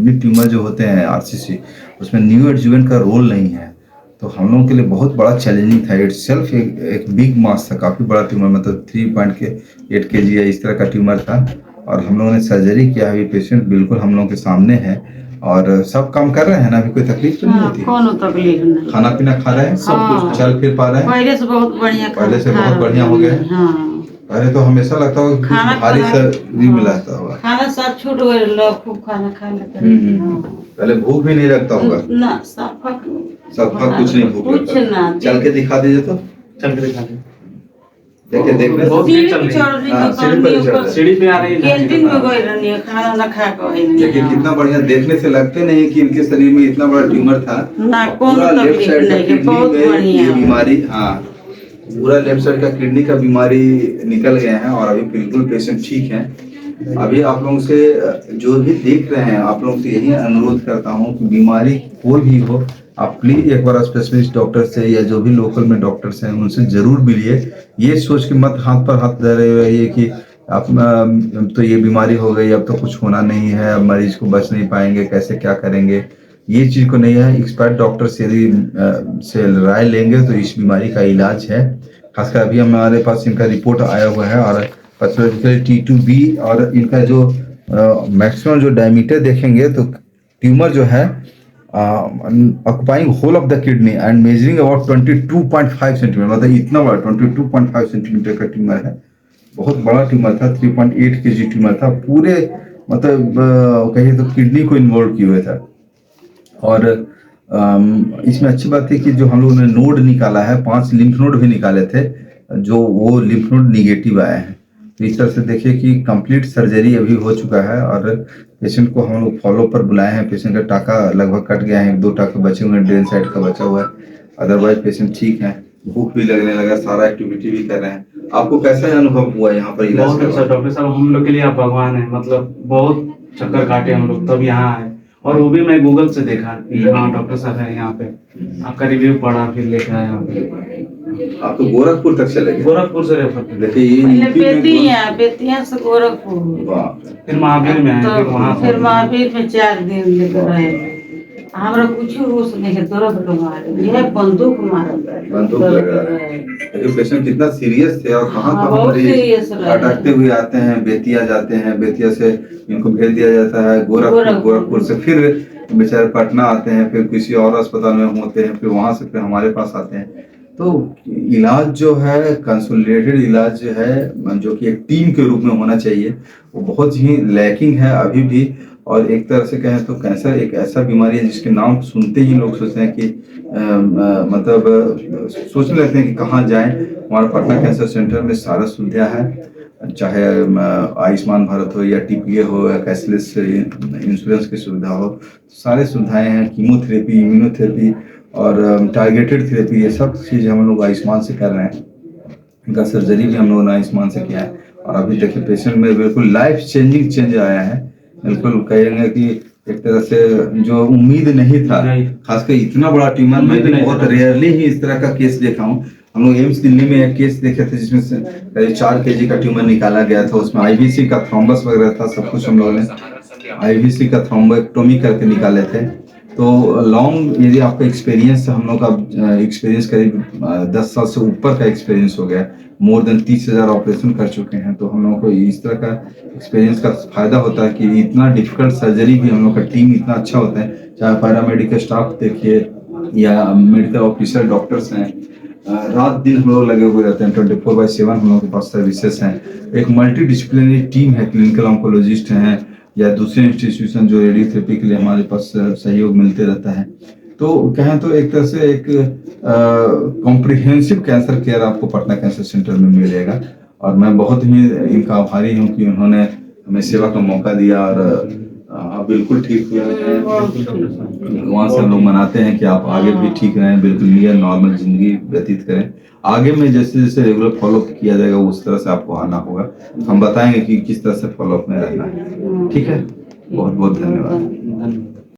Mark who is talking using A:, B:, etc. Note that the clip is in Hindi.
A: भी ट्यूमर जो होते हैं आरसीसी, उसमें न्यू एडजुवेंट का रोल नहीं है। तो हम लोगों के लिए बहुत बड़ा चैलेंजिंग था। इट सेल्फ एक बिग मास था, काफ़ी बड़ा ट्यूमर, मतलब 3.8 kg या इस तरह का ट्यूमर था। और हम लोगों ने सर्जरी किया है। पेशेंट बिल्कुल हम लोगों के सामने है और सब काम कर रहे हैं ना, अभी कोई तकलीफ तो नहीं होती?
B: कोनो तकलीफ नहीं।
A: खाना पीना खा रहे हैं, सब कुछ चल फिर पा रहे हैं?
B: पहले से बहुत बढ़िया
A: पहले से बहुत बढ़िया हो गया है।
B: हाँ।
A: पहले तो हमेशा लगता होगा कि कुछ
B: खाना
A: भारी
B: खाना-
A: सा भी मिलाता होगा।
B: खाना सब छूट गए, लोग खूब खाना खा लेते
A: पहले भूख भी नहीं लगता होगा?
B: ना, सब
A: कुछ नहीं भूख
B: कुछ
A: लगता।
B: ना।
A: चल के दिखा दीजिए तो।
C: चल के दिखा दे।
A: देखे देखने
B: सीढ़ी पे चढ़ रही
A: हाँ,
B: तो
A: सीढ़ी पर चढ़ रहे।
C: सीढ़ी पे आ रही है।
B: कैंटीन में गई रहनी है, खाना ना खा के आई नहीं।
A: लेकिन कितना बढ़िया, देखने से लगते नहीं कि इनके शरीर में इतना बड़ा ट्यूमर था।
B: ना
A: पूरा
B: कोनो
A: लेफ्ट
B: तकलीफ
A: साइड का
B: नहीं,
A: किडनी
B: बहुत
A: में
B: बढ़िया।
A: ये बीमारी, हाँ, पूरा लेफ्ट साइड का किडनी का बीमारी निकल गया है और अभी बिल्कुल पेशेंट ठीक है। अभी आप लोगों से जो भी देख रहे हैं, आप लोगों से यही अनुरोध करता हूँ कि बीमारी कोई भी हो, आप प्लीज एक बार स्पेशलिस्ट डॉक्टर से या जो भी लोकल में डॉक्टर्स हैं उनसे जरूर मिलिए। ये सोच के मत हाथ पर हाथ धरे रहिए कि आप तो ये बीमारी हो गई, अब तो कुछ होना नहीं है, अब मरीज को बच नहीं पाएंगे, कैसे क्या करेंगे, ये चीज को नहीं है। एक्सपर्ट डॉक्टर से यदि से राय लेंगे तो इस बीमारी का इलाज है। खासकर अभी हमारे पास इनका रिपोर्ट आया हुआ है और पैथोलॉजिकल T2B और इनका जो मैक्सिमम जो डायमीटर देखेंगे तो ट्यूमर जो है occupying whole of the kidney and measuring about 22.5 centimetre, मतलब इतना बड़ा 22.5 सेंटीमीटर का ट्यूमर है। बहुत बड़ा ट्यूमर था, 3.8 kg ट्यूमर था, पूरे मतलब कहिए तो किडनी को इन्वॉल्व किए हुए था। और इसमें अच्छी बात है कि जो हम लोगों ने नोड निकाला है, 5 लिम्फ नोड भी निकाले थे, जो वो लिम्फ नोड निगेटिव आए हैं। तो इस तरह से देखिए कि कंप्लीट सर्जरी अभी हो चुका है और पेशेंट को हम लोग फॉलो पर बुलाए हैं। पेशेंट का टाका लगभग कट गया है, 1-2 टाके बचे हुए हैं, ड्रेन साइड का बचा हुआ है, अदरवाइज पेशेंट ठीक है। भूख भी लगने लगा, सारा एक्टिविटी भी कर रहे हैं। आपको कैसा अनुभव हुआ यहाँ पर इलाज?
C: बहुत अच्छा डॉक्टर साहब, हम लोग के लिए आप भगवान है। मतलब बहुत चक्कर काटे हम लोग तब यहाँ आए, और वो भी मैं गूगल से देखा कि हाँ डॉक्टर साहब है यहाँ पे, आपका रिव्यू पढ़ा फिर लेके आया यहाँ पे।
A: आप तो गोरखपुर तक चले गए?
C: गोरखपुर से रेफर कर।
A: देखिए ये
B: बेतिया से गोरखपुर,
C: फिर महावीर में आए, फिर वहाँ
B: फिर महावीर में 4 दिन लेकर रहे। हमरा कुछ होश नहीं है, तुरंत मारे, यह बंदूक मारल
A: बंदूक लगा है। पेशेंट कितना सीरियस थे और कहाँ कहाँ
B: बहुत
A: मरीज
B: सीरियस
A: अटकते हुए आते हैं। बेतिया जाते हैं, बेतिया से इनको भेज दिया जाता है गोरखपुर से फिर बेचारे पटना आते हैं, फिर किसी और अस्पताल में होते हैं, फिर वहां से फिर हमारे पास आते हैं। तो इलाज जो है, कंसोलिडेटेड इलाज जो है, जो कि एक टीम के रूप में होना चाहिए, वो बहुत ही लैकिंग है अभी भी। और एक तरह से कहें तो कैंसर एक ऐसा बीमारी है जिसके नाम सुनते ही लोग सोचते हैं कि मतलब सोचने लगते हैं कि कहाँ जाएं। हमारा पटना कैंसर सेंटर में सारा सुविधा है, चाहे आयुष्मान भारत हो या TPA हो या कैशलेस इंश्योरेंस की सुविधा हो, सारे सुविधाएं हैं। कीमोथेरेपी, इम्यूनोथेरेपी और टारगेटेड थेरेपी, ये सब चीज़ हम लोग आयुष्मान से कर रहे हैं। इनका सर्जरी भी हम लोगों ने आयुष्मान से किया है। और अभी देखिए पेशेंट में बिल्कुल लाइफ चेंजिंग चेंज आया है। बिल्कुल कहेंगे कि एक तरह से जो उम्मीद नहीं था, खासकर इतना बड़ा ट्यूमर, मैं भी बहुत रेयरली ही इस तरह का केस देखा हूँ। हम लोग एम्स दिल्ली में एक केस देखे थे जिसमें से 4 kg का ट्यूमर निकाला गया था। उसमें IVC का थ्रोम्बस वगैरह था, सब कुछ हम लोगों ने IVC का थ्रोम्बोटोमी करके निकाले थे। तो लॉन्ग यदि आपका एक्सपीरियंस, हम लोग का एक्सपीरियंस करीब 10 साल से ऊपर का एक्सपीरियंस हो गया, मोर देन 30,000 ऑपरेशन कर चुके हैं। तो हम लोगों को इस तरह का एक्सपीरियंस का फायदा होता है कि इतना डिफिकल्ट सर्जरी भी हम लोग का टीम इतना अच्छा होता है। चाहे पैरामेडिकल स्टाफ देखिए या मेडिकल ऑफिसर डॉक्टर्स हैं, रात दिन हम लोग लगे हुए रहते हैं। 24/7 हम लोगों के पास सर्विसेज हैं। एक मल्टी डिसिप्लिनरी टीम है, क्लिनिकल ऑन्कोलॉजिस्ट हैं या दूसरे इंस्टीट्यूशन जो रेडियोथेरेपी के लिए हमारे पास सहयोग मिलते रहता है। तो कहें तो एक तरह से एक कॉम्प्रिहेंसिव कैंसर केयर आपको पटना कैंसर सेंटर में मिलेगा। और मैं बहुत ही इनका आभारी हूँ कि उन्होंने हमें सेवा का मौका दिया और आप बिल्कुल ठीक हुए हैं। भगवान से हम लोग मनाते हैं कि आप आगे भी ठीक रहें, बिल्कुल नियर नॉर्मल जिंदगी व्यतीत करें। आगे में जैसे जैसे रेगुलर फॉलोअप किया जाएगा उस तरह से आपको आना होगा। हम बताएंगे कि किस तरह से फॉलोअप में रहना है। ठीक है, बहुत बहुत धन्यवाद।